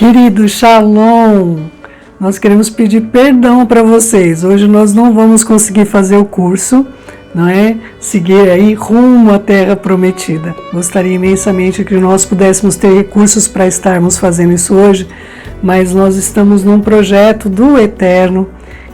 Querido Shalom, nós queremos pedir perdão para vocês. Hoje nós não vamos conseguir fazer o curso, não é? Seguir aí rumo à Terra Prometida. Gostaria imensamente que nós pudéssemos ter recursos para estarmos fazendo isso hoje, mas nós estamos num projeto do Eterno.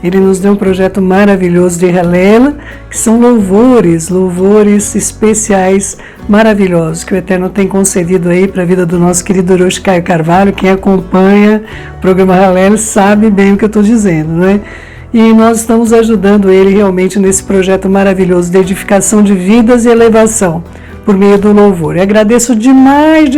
Ele nos deu um projeto maravilhoso de Halela, que são louvores especiais, maravilhosos, que o Eterno tem concedido aí para a vida do nosso querido Orochi Caio Carvalho. Quem acompanha o programa Halela sabe bem o que eu estou dizendo, né? E nós estamos ajudando ele realmente nesse projeto maravilhoso de edificação de vidas e elevação, por meio do louvor. Eu agradeço demais.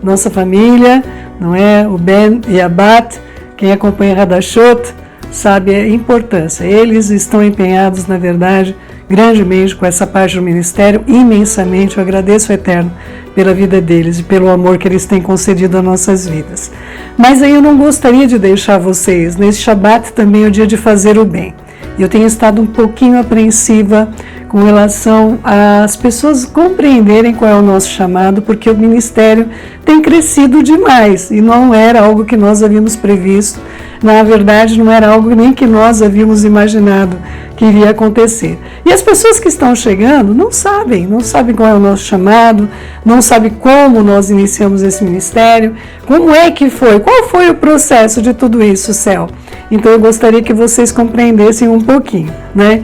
Nossa família, não é? O Ben e a Bat, quem acompanha Hadashot, sabe a importância. Eles estão empenhados, na verdade, grandemente com essa parte do ministério, imensamente. Eu agradeço ao Eterno pela vida deles e pelo amor que eles têm concedido às nossas vidas. Mas aí eu não gostaria de deixar vocês. Nesse Shabat também é o dia de fazer o bem. E eu tenho estado um pouquinho apreensiva com relação às pessoas compreenderem qual é o nosso chamado, porque o ministério tem crescido demais e não era algo que nós havíamos previsto. Na verdade, não era algo nem que nós havíamos imaginado que iria acontecer. E as pessoas que estão chegando não sabem qual é o nosso chamado, não sabem como nós iniciamos esse ministério, como é que foi, qual foi o processo de tudo isso, Céu. Então eu gostaria que vocês compreendessem um pouquinho, né?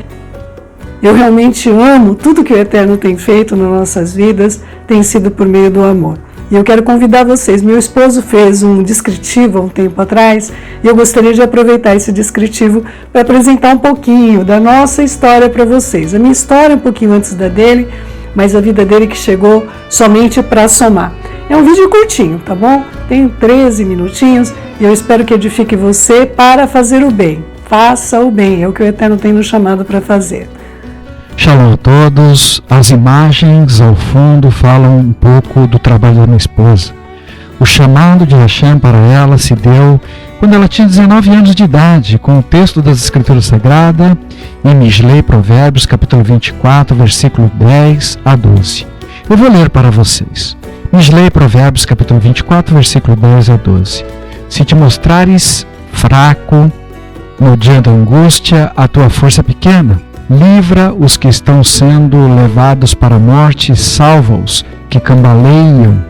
Eu realmente amo tudo que o Eterno tem feito nas nossas vidas, tem sido por meio do amor. E eu quero convidar vocês. Meu esposo fez um descritivo há um tempo atrás e eu gostaria de aproveitar esse descritivo para apresentar um pouquinho da nossa história para vocês. A minha história um pouquinho antes da dele, mas a vida dele que chegou somente para somar. É um vídeo curtinho, tá bom? Tem 13 minutinhos e eu espero que edifique você para fazer o bem. Faça o bem, é o que o Eterno tem nos chamado para fazer. Shalom a todos. As imagens ao fundo falam um pouco do trabalho da minha esposa. O chamado de Hashem para ela se deu quando ela tinha 19 anos de idade, com o texto das Escrituras Sagradas em Mishlei Provérbios, capítulo 24, versículo 10 a 12. Eu vou ler para vocês. Mishlei Provérbios, capítulo 24, versículo 10 a 12. Se te mostrares fraco no dia da angústia, a tua força é pequena. Livra os que estão sendo levados para a morte, salva-os que cambaleiam,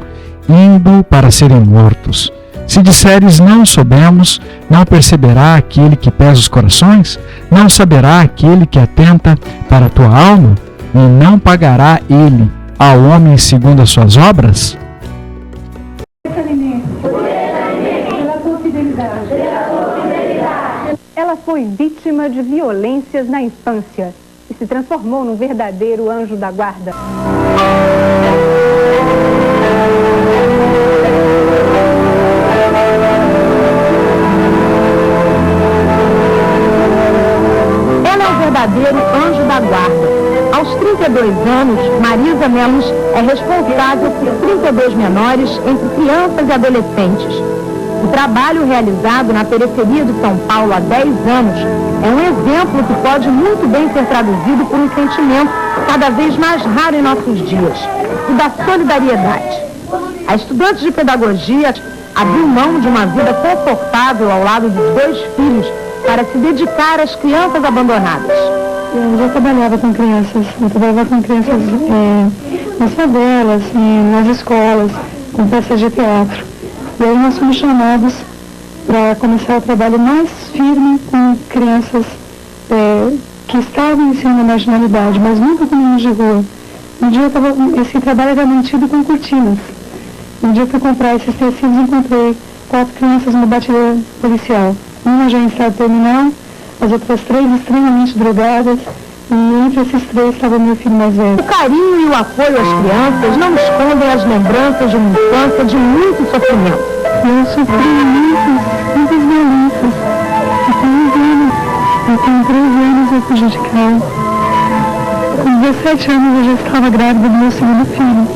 indo para serem mortos. Se disseres não soubemos, não perceberá aquele que pesa os corações? Não saberá aquele que atenta para a tua alma? E não pagará ele ao homem segundo as suas obras? Ela foi vítima de violências na infância e se transformou num verdadeiro anjo da guarda. Ela é o verdadeiro anjo da guarda. Aos 32 anos, Marisa Melos é responsável por 32 menores entre crianças e adolescentes. O trabalho realizado na periferia de São Paulo há 10 anos é um exemplo que pode muito bem ser traduzido por um sentimento cada vez mais raro em nossos dias, o da solidariedade. A estudante de pedagogia abriu mão de uma vida confortável ao lado dos 2 filhos para se dedicar às crianças abandonadas. Eu já trabalhava com crianças, nas favelas, nas escolas, com peças de teatro. E aí nós fomos chamados para começar o trabalho mais firme com crianças que estavam em cima da marginalidade, mas nunca com meninos de rua. Um dia esse trabalho era mantido com cortinas. Um dia eu fui comprar esses tecidos e encontrei 4 crianças numa batida policial. Uma já em estado terminal, as outras 3 extremamente drogadas, e entre esses 3 estava meu filho mais velho. O carinho e o apoio às crianças não escondem as lembranças de uma infância de muito sofrimento. Eu sofri muitas violências. Eu tenho 13 anos eu fugi de casa. Com 17 anos eu já estava grávida do meu segundo filho.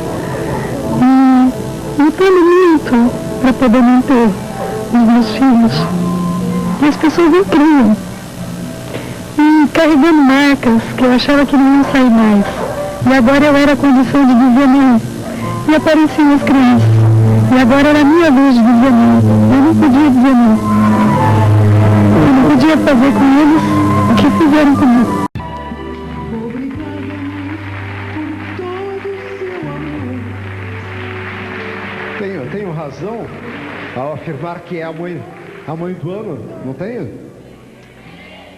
E lutando muito para poder manter os meus filhos. E as pessoas não criam. E carregando marcas que eu achava que não iam sair mais. E agora eu era a condição de viver mesmo. E apareciam as crianças. E agora era a minha vez de dizer não. Eu não podia dizer não. Eu não podia fazer com eles o que fizeram comigo. Tenho razão ao afirmar que é a mãe do ano, não tenho?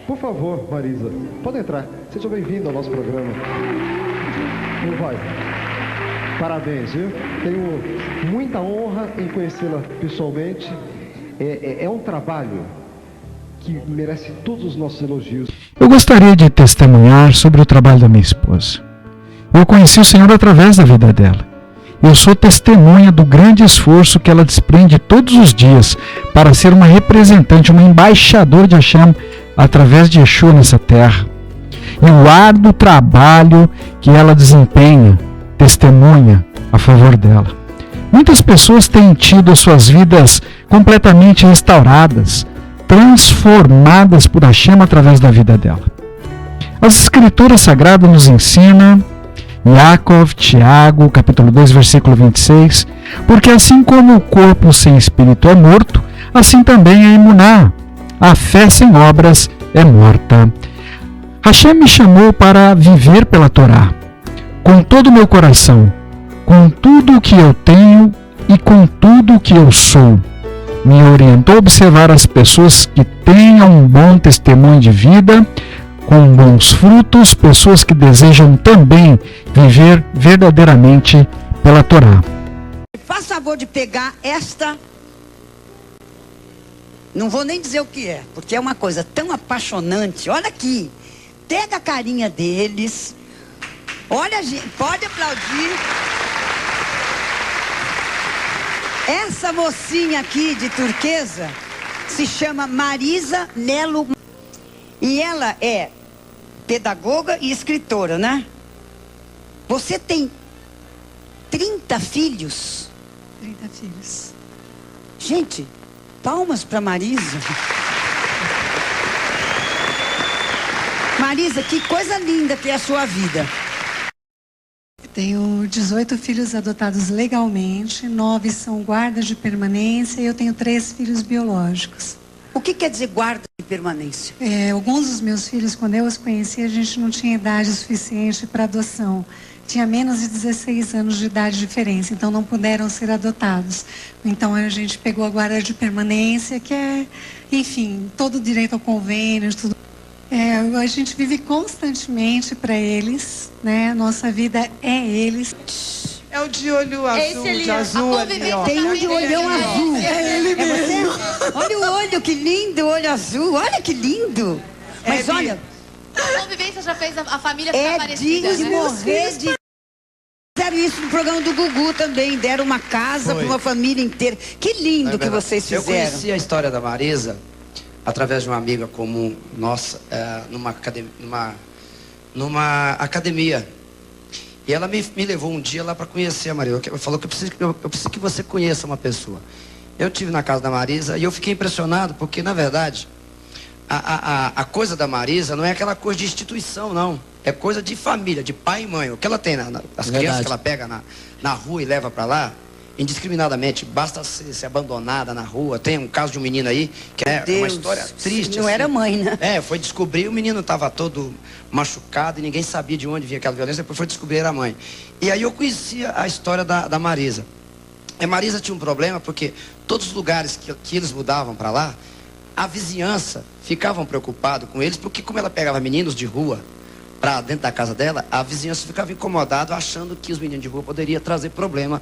Por favor, Marisa, pode entrar. Seja bem-vindo ao nosso programa. Como vai? Parabéns, viu? Tenho muita honra em conhecê-la pessoalmente. É um trabalho que merece todos os nossos elogios. Eu gostaria de testemunhar sobre o trabalho da minha esposa. Eu conheci o Senhor através da vida dela. Eu sou testemunha do grande esforço que ela desprende todos os dias para ser uma representante, uma embaixadora de Hashem através de Yeshua nessa terra. E o árduo trabalho que ela desempenha, testemunha a favor dela. Muitas pessoas têm tido as suas vidas completamente restauradas, transformadas por Hashem através da vida dela. As Escrituras Sagradas nos ensinam, Yaakov, Tiago, capítulo 2, versículo 26, porque assim como o corpo sem espírito é morto, assim também a emuná, a fé sem obras, é morta. Hashem me chamou para viver pela Torá, com todo o meu coração, com tudo o que eu tenho e com tudo o que eu sou. Me orientou a observar as pessoas que tenham um bom testemunho de vida, com bons frutos, pessoas que desejam também viver verdadeiramente pela Torá. Faça favor de pegar esta, não vou nem dizer o que é, porque é uma coisa tão apaixonante. Olha aqui, pega a carinha deles, olha, pode aplaudir. Essa mocinha aqui de turquesa se chama Marisa Melo e ela é pedagoga e escritora, né? Você tem 30 filhos? 30 filhos. Gente, palmas para Marisa. Marisa, que coisa linda que é a sua vida. Tenho 18 filhos adotados legalmente, 9 são guardas de permanência e eu tenho 3 filhos biológicos. O que quer dizer guarda de permanência? Alguns dos meus filhos, quando eu os conheci, a gente não tinha idade suficiente para adoção. Tinha menos de 16 anos de idade de diferença, então não puderam ser adotados. Então a gente pegou a guarda de permanência, que é, enfim, todo o direito ao convênio, tudo. A gente vive constantemente para eles, né? Nossa vida é eles. É o de olho azul, de azul ali, ó. Tem um de olhão azul. É ele mesmo. Olha o olho, que lindo, olho azul. Olha que lindo. Mas olha... A convivência já fez a família ficar É parecida, de né? morrer de... Fizeram isso no programa do Gugu também. Deram uma casa para uma família inteira. Que lindo que vocês fizeram. Eu conheci a história da Marisa através de uma amiga comum nossa, numa academia. E ela me levou um dia lá para conhecer a Marisa. Ela falou que eu preciso que você conheça uma pessoa. Eu estive na casa da Marisa e eu fiquei impressionado porque, na verdade, a coisa da Marisa não é aquela coisa de instituição, não. É coisa de família, de pai e mãe. O que ela tem, as crianças que ela pega na rua e leva para lá, indiscriminadamente, basta ser abandonada na rua. Tem um caso de um menino aí, que é uma história triste. Não assim. era mãe, né? Foi descobrir, o menino estava todo machucado e ninguém sabia de onde vinha aquela violência, depois foi descobrir era a mãe. E aí eu conhecia a história da Marisa. A Marisa tinha um problema porque todos os lugares que eles mudavam para lá, a vizinhança ficavam preocupados com eles, porque como ela pegava meninos de rua para dentro da casa dela, a vizinhança ficava incomodada, achando que os meninos de rua poderiam trazer problemas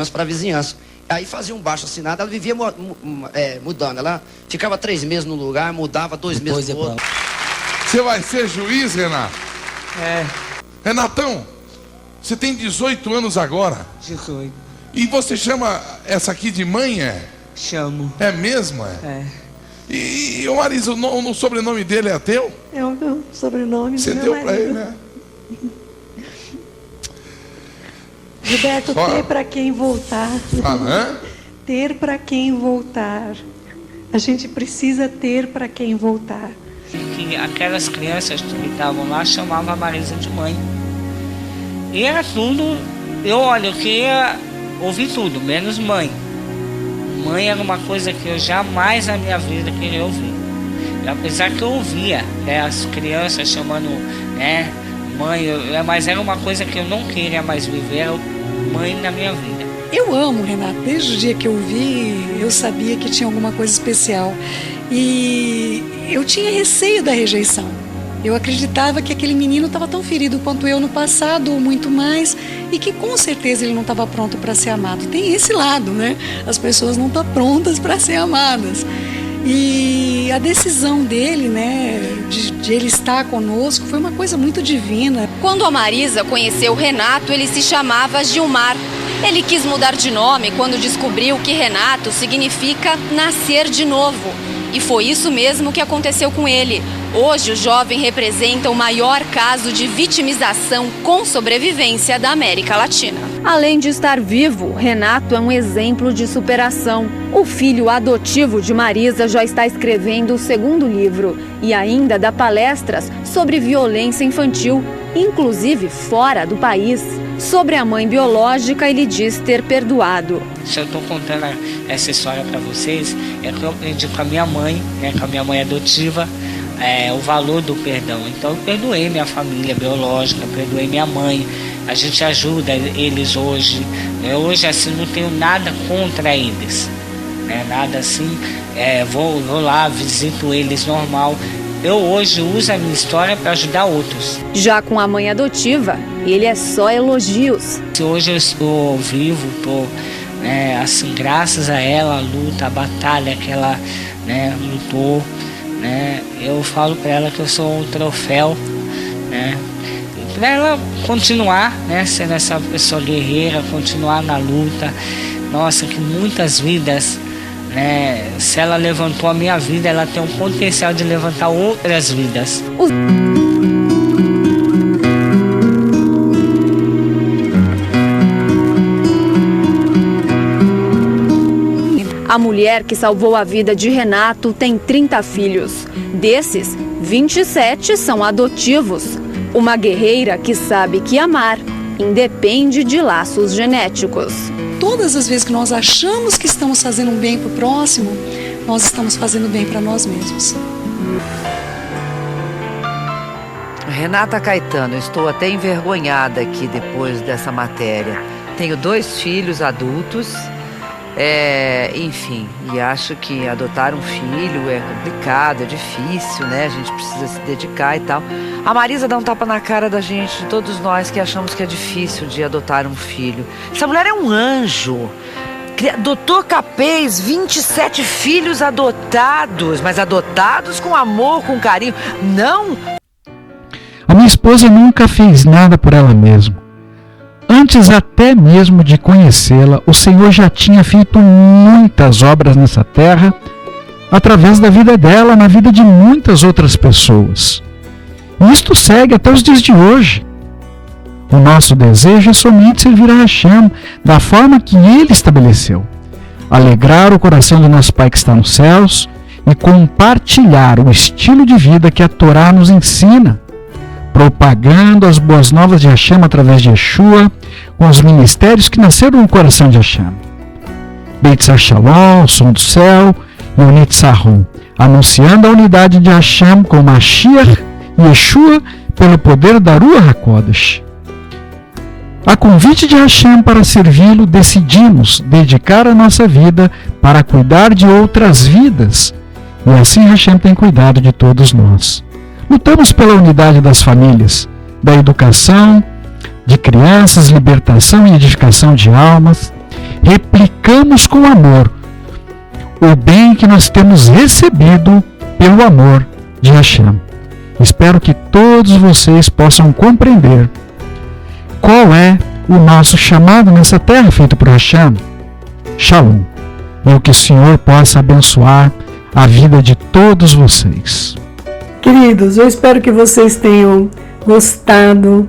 para a vizinhança. Aí fazia um baixo assinado, ela vivia mudando. Ela ficava 3 meses num lugar, mudava 2 meses no outro. Você vai ser juiz, Renato? É. Renatão, você tem 18 anos agora. 18. E você chama essa aqui de mãe, é? Chamo. É mesmo, é? É. E o Marisa, o sobrenome dele é teu? É o meu sobrenome Você do meu deu marido. pra ele, né? Gilberto, ter para quem voltar. Ter para quem voltar. A gente precisa ter para quem voltar. Que aquelas crianças que estavam lá chamavam a Marisa de mãe. E era tudo. Eu queria ouvi tudo, menos mãe. Mãe era uma coisa que eu jamais na minha vida queria ouvir. E apesar que eu ouvia, né, as crianças chamando, né, mãe, mas era uma coisa que eu não queria mais viver, era mãe na minha vida. Eu amo, Renato. Desde o dia que eu vi, eu sabia que tinha alguma coisa especial. E eu tinha receio da rejeição. Eu acreditava que aquele menino estava tão ferido quanto eu no passado, ou muito mais, e que com certeza ele não estava pronto para ser amado. Tem esse lado, né? As pessoas não estão prontas para ser amadas. E a decisão dele, né, de ele estar conosco, foi uma coisa muito divina. Quando a Marisa conheceu o Renato, ele se chamava Gilmar. Ele quis mudar de nome quando descobriu que Renato significa nascer de novo. E foi isso mesmo que aconteceu com ele. Hoje, o jovem representa o maior caso de vitimização com sobrevivência da América Latina. Além de estar vivo, Renato é um exemplo de superação. O filho adotivo de Marisa já está escrevendo o segundo livro e ainda dá palestras sobre violência infantil, inclusive fora do país. Sobre a mãe biológica, ele diz ter perdoado. Se eu estou contando essa história para vocês, é que eu aprendi com a minha mãe, né, com a minha mãe adotiva, o valor do perdão. Então eu perdoei minha família biológica, perdoei minha mãe. A gente ajuda eles hoje. Hoje assim não tenho nada contra eles, né, nada assim. Vou lá, visito eles normal. Eu hoje uso a minha história para ajudar outros. Já com a mãe adotiva, ele é só elogios. Hoje eu estou vivo, assim, graças a ela, a luta, a batalha que ela, né, lutou, né, eu falo para ela que eu sou um troféu, né, para ela continuar, né, sendo essa pessoa guerreira, continuar na luta. Nossa, que muitas vidas, né, se ela levantou a minha vida, ela tem um potencial de levantar outras vidas. A mulher que salvou a vida de Renato tem 30 filhos. Desses, 27 são adotivos. Uma guerreira que sabe que amar independe de laços genéticos. Todas as vezes que nós achamos que estamos fazendo um bem para o próximo, nós estamos fazendo bem para nós mesmos. Renata Caetano, estou até envergonhada aqui depois dessa matéria. Tenho 2 filhos adultos, enfim, e acho que adotar um filho é complicado, é difícil, né? A gente precisa se dedicar e tal. A Marisa dá um tapa na cara da gente, de todos nós que achamos que é difícil de adotar um filho. Essa mulher é um anjo. Doutor Capês, 27 filhos adotados, mas adotados com amor, com carinho. Não! A minha esposa nunca fez nada por ela mesma. Antes até mesmo de conhecê-la, o Senhor já tinha feito muitas obras nessa terra, através da vida dela, na vida de muitas outras pessoas. E isto segue até os dias de hoje. O nosso desejo é somente servir a Hashem da forma que Ele estabeleceu. Alegrar o coração do nosso Pai que está nos céus e compartilhar o estilo de vida que a Torá nos ensina, propagando as boas novas de Hashem através de Yeshua, com os ministérios que nasceram no coração de Hashem. Beit Shalom, o som do céu, e o Nitzahon, anunciando a unidade de Hashem com Mashiach e Yeshua pelo poder da Ruach HaKodesh. A convite de Hashem para servi-lo, decidimos dedicar a nossa vida para cuidar de outras vidas, e assim Hashem tem cuidado de todos nós. Lutamos pela unidade das famílias, da educação de crianças, libertação e edificação de almas. Replicamos com amor o bem que nós temos recebido pelo amor de Hashem. Espero que todos vocês possam compreender qual é o nosso chamado nessa terra feito por Hashem. Shalom. E que o Senhor possa abençoar a vida de todos vocês. Queridos, eu espero que vocês tenham gostado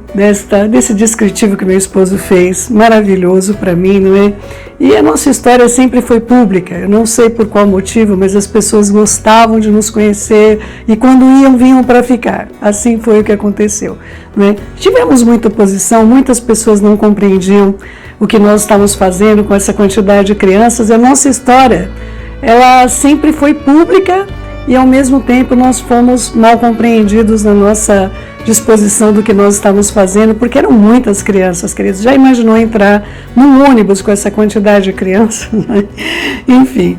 desse descritivo que meu esposo fez, maravilhoso para mim, não é? E a nossa história sempre foi pública, eu não sei por qual motivo, mas as pessoas gostavam de nos conhecer e quando iam, vinham para ficar. Assim foi o que aconteceu, não é? Tivemos muita oposição, muitas pessoas não compreendiam, o que nós estamos fazendo com essa quantidade de crianças. A nossa história, ela sempre foi pública e ao mesmo tempo nós fomos mal compreendidos na nossa disposição do que nós estávamos fazendo, porque eram muitas crianças, queridos. Já imaginou entrar num ônibus com essa quantidade de crianças? Enfim.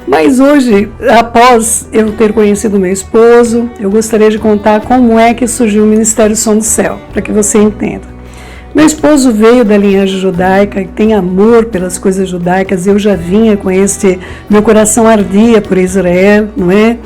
Mas hoje, após eu ter conhecido meu esposo, eu gostaria de contar como é que surgiu o Ministério Som do Céu, para que você entenda. Meu esposo veio da linhagem judaica, tem amor pelas coisas judaicas. Eu já vinha com meu coração ardia por Israel, não é?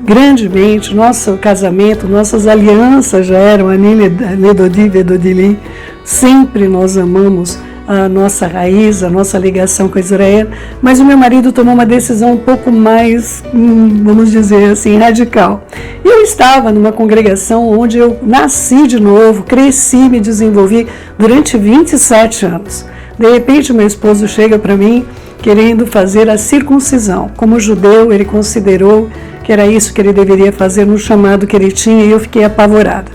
Grandemente, nosso casamento, nossas alianças já eram Anedodi Vedodili. Sempre nós amamos a nossa raiz, a nossa ligação com Israel, mas o meu marido tomou uma decisão um pouco mais, vamos dizer assim, radical. Eu estava numa congregação onde eu nasci de novo, cresci, me desenvolvi durante 27 anos. De repente, meu esposo chega para mim querendo fazer a circuncisão. Como judeu, ele considerou que era isso que ele deveria fazer no chamado que ele tinha, e eu fiquei apavorada.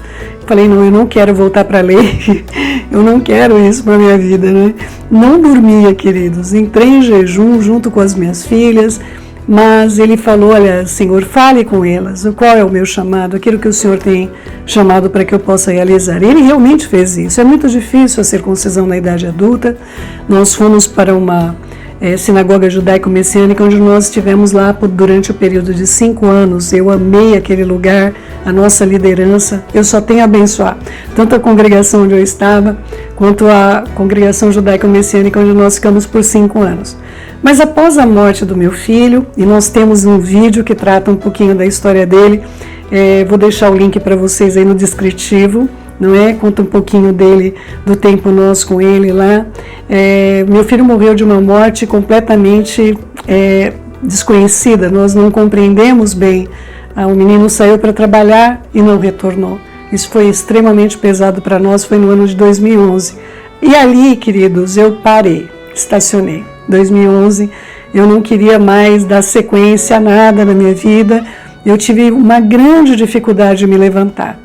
Falei, não, eu não quero voltar para a lei, eu não quero isso para a minha vida, né? Não dormia, queridos, entrei em jejum junto com as minhas filhas, mas ele falou, olha, Senhor, fale com elas, qual é o meu chamado, aquilo que o Senhor tem chamado para que eu possa realizar. Ele realmente fez isso. É muito difícil a circuncisão na idade adulta. Nós fomos para uma sinagoga judaico-messiânica, onde nós estivemos lá durante o período de 5 anos. Eu amei aquele lugar, a nossa liderança. Eu só tenho a abençoar tanto a congregação onde eu estava, quanto a congregação judaico-messiânica, onde nós ficamos por 5 anos. Mas após a morte do meu filho, e nós temos um vídeo que trata um pouquinho da história dele, vou deixar o link para vocês aí no descritivo, não é? Conta um pouquinho dele, do tempo nosso com ele lá. Meu filho morreu de uma morte completamente desconhecida, nós não compreendemos bem. O menino saiu para trabalhar e não retornou. Isso foi extremamente pesado para nós, foi no ano de 2011. E ali, queridos, eu parei, estacionei. 2011, eu não queria mais dar sequência a nada na minha vida, eu tive uma grande dificuldade de me levantar.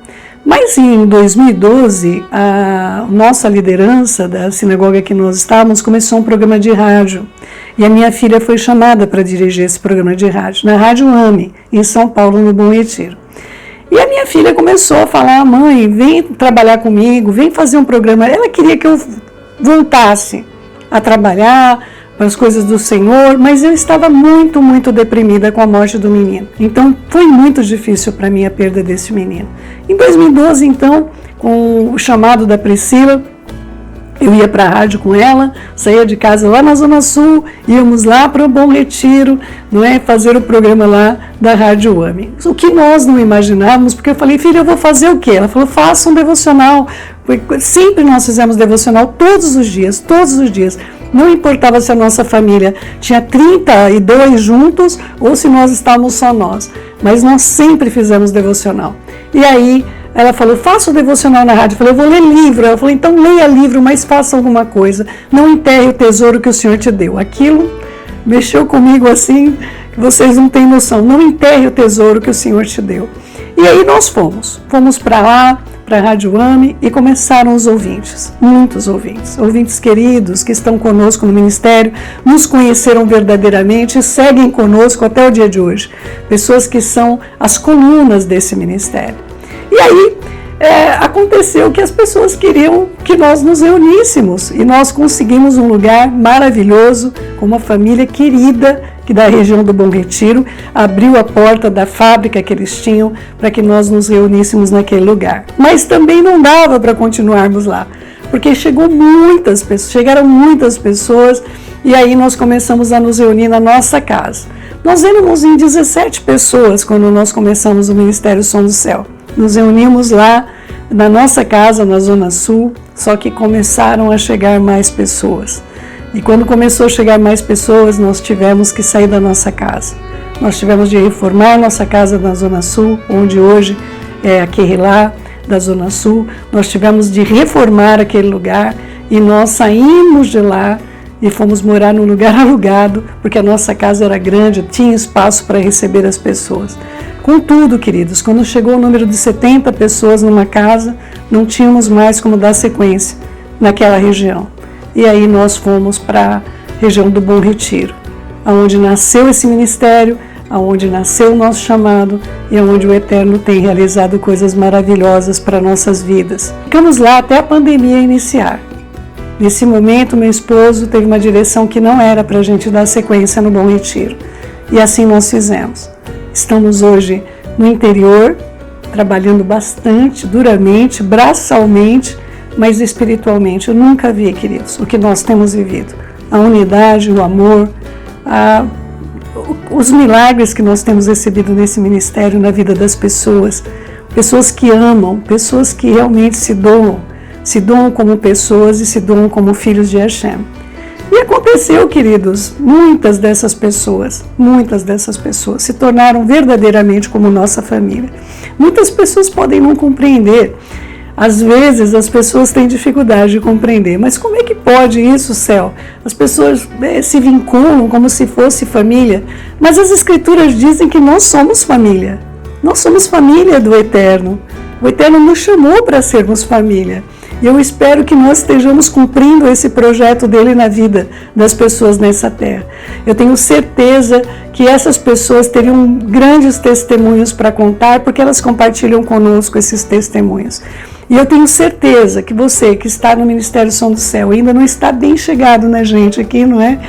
Mas em 2012, a nossa liderança da sinagoga que nós estávamos começou um programa de rádio. E a minha filha foi chamada para dirigir esse programa de rádio, na Rádio AME, em São Paulo, no Bom Retiro. E a minha filha começou a falar, mãe, vem trabalhar comigo, vem fazer um programa. Ela queria que eu voltasse a trabalhar para as coisas do Senhor, mas eu estava muito, muito deprimida com a morte do menino. Então, foi muito difícil para mim a perda desse menino. Em 2012, então, com o chamado da Priscila, eu ia para a rádio com ela, saía de casa lá na Zona Sul, íamos lá para o Bom Retiro, não é, fazer o programa lá da Rádio AME. O que nós não imaginávamos, porque eu falei, filha, eu vou fazer o quê? Ela falou, faça um devocional. Sempre nós fizemos devocional todos os dias, Não importava se a nossa família tinha 32 juntos ou se nós estávamos só nós, mas nós sempre fizemos devocional. E aí ela falou, faça o devocional na rádio. Eu falei, eu vou ler livro. Ela falou, então leia livro, mas faça alguma coisa. Não enterre o tesouro que o Senhor te deu. Aquilo mexeu comigo assim, que vocês não têm noção. Não enterre o tesouro que o Senhor te deu. E aí nós fomos para lá, para a Rádio AME, e começaram os ouvintes, muitos ouvintes queridos que estão conosco no ministério, nos conheceram verdadeiramente e seguem conosco até o dia de hoje. Pessoas que são as colunas desse ministério. E aí aconteceu que as pessoas queriam que nós nos reuníssemos e nós conseguimos um lugar maravilhoso, com uma família querida que da região do Bom Retiro abriu a porta da fábrica que eles tinham para que nós nos reuníssemos naquele lugar. Mas também não dava para continuarmos lá, porque chegaram muitas pessoas e aí nós começamos a nos reunir na nossa casa. Nós éramos em 17 pessoas quando nós começamos o Ministério Som do Céu. Nos reunimos lá na nossa casa, na Zona Sul, só que começaram a chegar mais pessoas. E quando começou a chegar mais pessoas, nós tivemos que sair da nossa casa. Nós tivemos de reformar nossa casa na Zona Sul, onde hoje é a Querrilá da Zona Sul. Nós tivemos de reformar aquele lugar e nós saímos de lá e fomos morar num lugar alugado, porque a nossa casa era grande, tinha espaço para receber as pessoas. Contudo, queridos, quando chegou o número de 70 pessoas numa casa, não tínhamos mais como dar sequência naquela região. E aí nós fomos para a região do Bom Retiro, onde nasceu esse ministério, onde nasceu o nosso chamado e onde o Eterno tem realizado coisas maravilhosas para nossas vidas. Ficamos lá até a pandemia iniciar. Nesse momento, meu esposo teve uma direção que não era para a gente dar sequência no Bom Retiro. E assim nós fizemos. Estamos hoje no interior, trabalhando bastante, duramente, braçalmente, mas espiritualmente. Eu nunca vi, queridos, o que nós temos vivido. A unidade, o amor, os milagres que nós temos recebido nesse ministério na vida das pessoas. Pessoas que amam, pessoas que realmente se doam como pessoas e se doam como filhos de Hashem. E aconteceu, queridos, muitas dessas pessoas se tornaram verdadeiramente como nossa família. Muitas pessoas podem não compreender. Às vezes as pessoas têm dificuldade de compreender, mas como é que pode isso, céu? As pessoas se vinculam como se fosse família, mas as Escrituras dizem que nós somos família. Nós somos família do Eterno. O Eterno nos chamou para sermos família. E eu espero que nós estejamos cumprindo esse projeto dele na vida das pessoas nessa terra. Eu tenho certeza que essas pessoas teriam grandes testemunhos para contar, porque elas compartilham conosco esses testemunhos. E eu tenho certeza que você que está no Ministério Som do Céu ainda não está bem chegado na gente aqui, não é?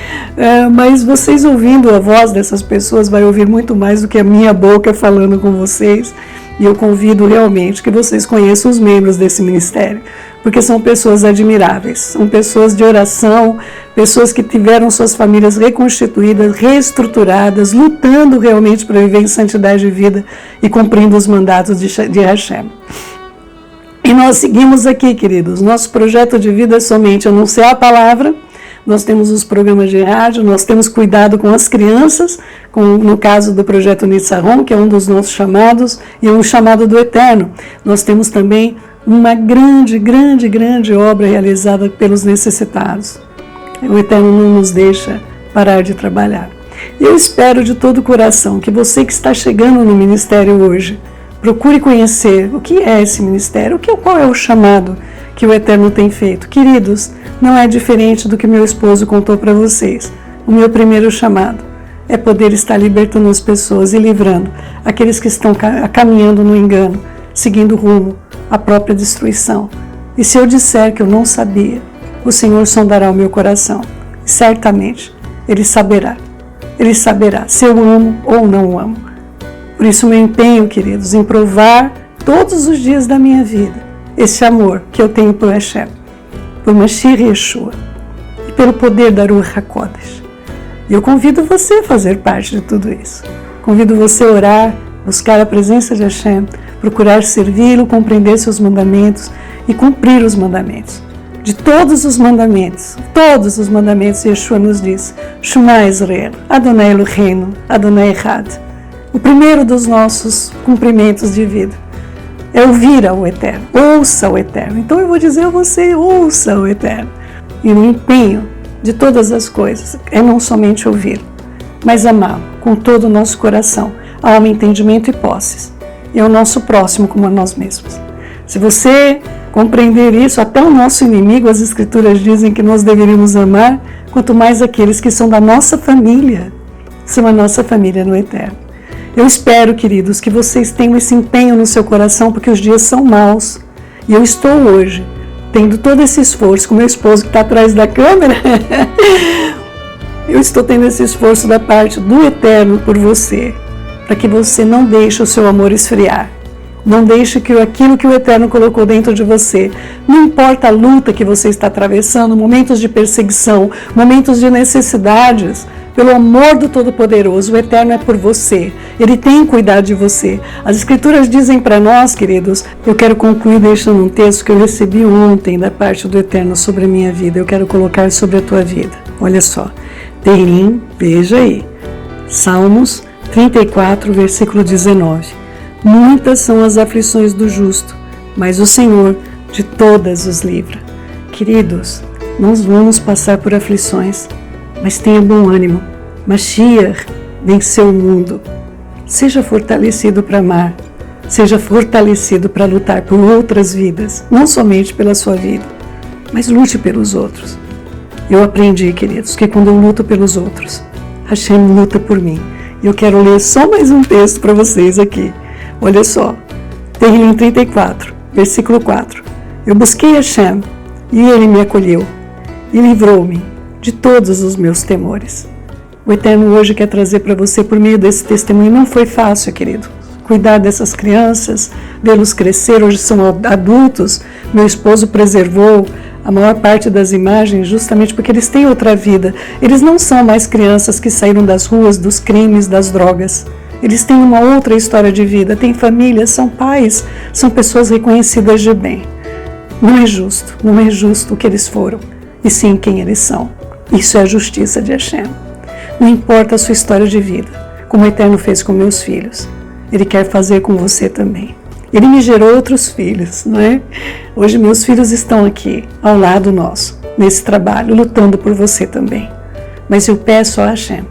Mas vocês ouvindo a voz dessas pessoas vai ouvir muito mais do que a minha boca falando com vocês. E eu convido realmente que vocês conheçam os membros desse ministério, porque são pessoas admiráveis, são pessoas de oração, pessoas que tiveram suas famílias reconstituídas, reestruturadas, lutando realmente para viver em santidade de vida e cumprindo os mandatos de Hashem. E nós seguimos aqui, queridos. Nosso projeto de vida é somente anunciar a palavra. Nós temos os programas de rádio, nós temos cuidado com as crianças, no caso do projeto Nitzaron, que é um dos nossos chamados, e é um chamado do Eterno. Nós temos também uma grande obra realizada pelos necessitados. O Eterno não nos deixa parar de trabalhar. Eu espero de todo o coração que você que está chegando no ministério hoje, procure conhecer o que é esse ministério, qual é o chamado que o Eterno tem feito. Queridos, não é diferente do que meu esposo contou para vocês. O meu primeiro chamado é poder estar libertando as pessoas e livrando aqueles que estão caminhando no engano, seguindo rumo à própria destruição. E se eu disser que eu não sabia, o Senhor sondará o meu coração. E certamente Ele saberá se eu amo ou não o amo. Por isso meu empenho, queridos, em provar todos os dias da minha vida esse amor que eu tenho por Hashem, por Mashiach Yeshua e pelo poder da Ruach HaKodesh. E eu convido você a fazer parte de tudo isso. Convido você a orar, buscar a presença de Hashem, procurar servi-lo, compreender seus mandamentos e cumprir os mandamentos. De todos os mandamentos, Yeshua nos diz: Shema Israel, Adonai Eloheinu, Adonai Echad. O primeiro dos nossos cumprimentos de vida é ouvir ao Eterno, ouça o Eterno. Então eu vou dizer a você, ouça o Eterno. E o empenho de todas as coisas é não somente ouvir, mas amá-lo com todo o nosso coração, alma, entendimento e posses. E ao nosso próximo como a nós mesmos. Se você compreender isso, até o nosso inimigo, as Escrituras dizem que nós deveríamos amar, quanto mais aqueles que são da nossa família, são a nossa família no Eterno. Eu espero, queridos, que vocês tenham esse empenho no seu coração, porque os dias são maus. E eu estou hoje, tendo todo esse esforço, com meu esposo que está atrás da câmera, eu estou tendo esse esforço da parte do Eterno por você, para que você não deixe o seu amor esfriar. Não deixe que aquilo que o Eterno colocou dentro de você, não importa a luta que você está atravessando, momentos de perseguição, momentos de necessidades, pelo amor do Todo-Poderoso, o Eterno é por você. Ele tem cuidado de você. As Escrituras dizem para nós, queridos, eu quero concluir deixando um texto que eu recebi ontem da parte do Eterno sobre a minha vida. Eu quero colocar sobre a tua vida. Olha só. Terim, veja aí. Salmos 34, versículo 19. Muitas são as aflições do justo, mas o Senhor de todas os livra. Queridos, nós vamos passar por aflições, mas tenha bom ânimo. Mashiach venceu o mundo. Seja fortalecido para amar. Seja fortalecido para lutar por outras vidas. Não somente pela sua vida, mas lute pelos outros. Eu aprendi, queridos, que quando eu luto pelos outros, Hashem luta por mim. E eu quero ler só mais um texto para vocês aqui. Olha só, Tehillim 34, versículo 4. Eu busquei Hashem e Ele me acolheu e livrou-me de todos os meus temores. O Eterno hoje quer trazer para você, por meio desse testemunho, não foi fácil, querido, cuidar dessas crianças, vê-los crescer, hoje são adultos. Meu esposo preservou a maior parte das imagens justamente porque eles têm outra vida. Eles não são mais crianças que saíram das ruas, dos crimes, das drogas. Eles têm uma outra história de vida, têm família, são pais, são pessoas reconhecidas de bem. Não é justo o que eles foram, e sim quem eles são. Isso é a justiça de Hashem. Não importa a sua história de vida, como o Eterno fez com meus filhos, Ele quer fazer com você também. Ele me gerou outros filhos, não é? Hoje meus filhos estão aqui, ao lado nosso, nesse trabalho, lutando por você também. Mas eu peço a Hashem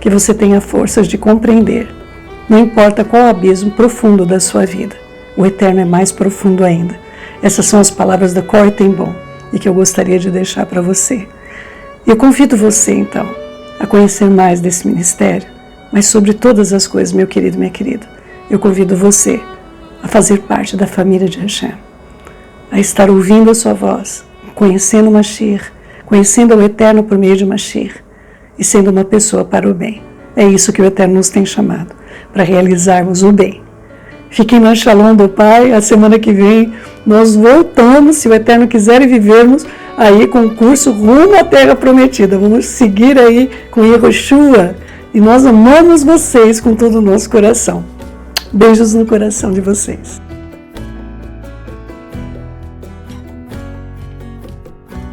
que você tenha forças de compreender, não importa qual abismo profundo da sua vida, o Eterno é mais profundo ainda. Essas são as palavras da Corrie ten Boom e que eu gostaria de deixar para você. Eu convido você, então, a conhecer mais desse ministério, mas sobre todas as coisas, meu querido, minha querida, eu convido você a fazer parte da família de Hashem, a estar ouvindo a sua voz, conhecendo o Mashiach, conhecendo o Eterno por meio de Mashiach e sendo uma pessoa para o bem. É isso que o Eterno nos tem chamado, para realizarmos o bem. Fiquem no Shalom do Pai. A semana que vem nós voltamos, se o Eterno quiser, e vivermos aí com o curso Rumo à Terra Prometida. Vamos seguir aí com Yehoshua. E nós amamos vocês com todo o nosso coração. Beijos no coração de vocês.